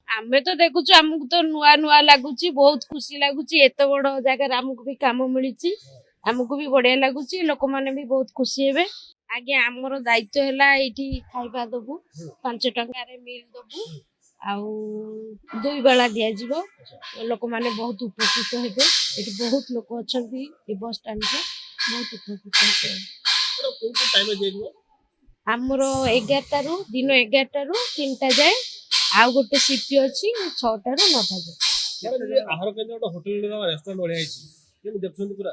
आमे तो देखुଛୁ ଆମକୁ ତ ନୂଆ ନୂଆ ଲାଗୁଛି ବହୁତ ଖୁସି ଲାଗୁଛି ଏତେ ବଡ ଜାଗାରେ ଆମକୁ ବି କାମ ମିଳିଛି ଆମକୁ ବି ବଢିଆ ଲାଗୁଛି ଲୋକମାନେ ବି ବହୁତ ଖୁସି ହେବେ ଆଜ୍ଞା ଆମର ଦାୟିତ୍ୱ ହେଲା ଏଇଠି ଖାଇବା ଦବୁ 5 ଟଙ୍କାରେ ମିଲ୍ ଦବୁ ଆଉ 2 ବେଳା ଦିଆଯିବ ଲୋକମାନେ ବହୁତ ଉପକୃତ ହେବେ ଏଠି ବହୁତ ଲୋକ ଅଛନ୍ତି ଏ ବସ୍ ଷ୍ଟାଣ୍ଡରେ ବହୁତ ଉପକୃତ ହେବେ ଆମର 11 ରୁ ଦିନ 11 ରୁ 3ଟା ଯାଏ ଆଉ ଗୋଟେ ସିଫ୍ଟ ଅଛି 6ଟା ରୁ 9ଟା ଯାଏ ଆହାର କେନ୍ଦ୍ର ଗୋଟେ ହୋଟେଲ ରେଷ୍ଟୁରାଣ୍ଟ ବଢିଆ ହେଇଛି କେମିତି ଦେଖୁଛନ୍ତି ପୁରା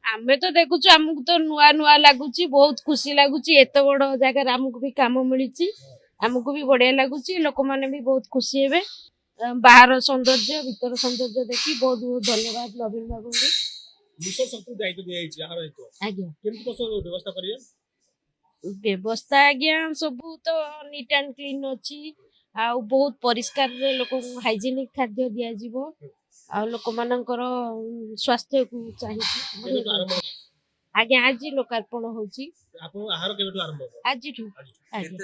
ଆମେ ତ ଦେଖୁଛୁ ଆମକୁ ତ ନୂଆ ନୂଆ ଲାଗୁଛି ବହୁତ ଖୁସି ଲାଗୁଛି ଏତେ ବଡ ଜାଗାରେ ଆମକୁ ବି କାମ ମିଳିଛି ଆମକୁ ବି ବଢିଆ ଲାଗୁଛି ଲୋକମାନେ ବି ବହୁତ ଖୁସି ହେବେ ବାହାର ସୌନ୍ଦର୍ଯ୍ୟ ଭିତର ସୌନ୍ଦର୍ଯ୍ୟ ଦେଖି ବହୁତ ବହୁତ ଧନ୍ୟବାଦ ନବୀନ ବାବୁଙ୍କୁ ମିଶନ ଶକ୍ତି ଦାୟିତ୍ୱ ଦିଆଯାଇଛି ଆହାର ଦାୟିତ୍ୱ ଆଜ୍ଞା କେମିତି କଣ ବ୍ୟବସ୍ଥା କରିବେ ବ୍ୟବସ୍ଥା ଆଜ୍ଞା ସବୁ ତ ନିଟ୍ ଆଣ୍ଡ କ୍ଲିନ୍ ଅଛି ଆଉ ବହୁତ ପରିଷ୍କାରରେ ଲୋକଙ୍କୁ ହାଇଜେନିକ ଖାଦ୍ୟ ଦିଆଯିବ ଆଉ ଲୋକମାନଙ୍କର ସ୍ୱାସ୍ଥ୍ୟକୁ ଚାହିଁକି ଆଜ୍ଞା ଆଜି ଲୋକାର୍ପଣ ହଉଛି ଆପଣ ଆହାର କେବେଠୁ ଆରମ୍ଭ ଆଜିଠୁ ଆଜ୍ଞା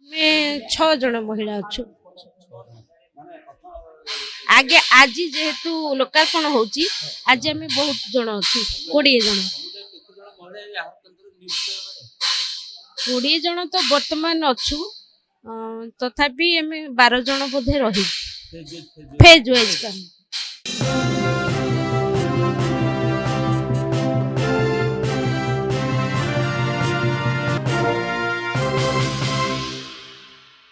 ଆମେ 6 ଜଣ ମହିଳା ଅଛୁ ଆଜ୍ଞା ଆଜି ଯେହେତୁ ଲୋକାର୍ପଣ ହଉଛି ଆଜି ଆମେ ବହୁତ ଜଣ ଅଛୁ 20 ଜଣ 20 ଜଣ ତ ବର୍ତ୍ତମାନ ଅଛୁ ତଥାପି ଆମେ 12 ଜଣ ବୋଧେ ରହିବୁ ଫେଜ୍ ୱାଇଜ୍ କାମ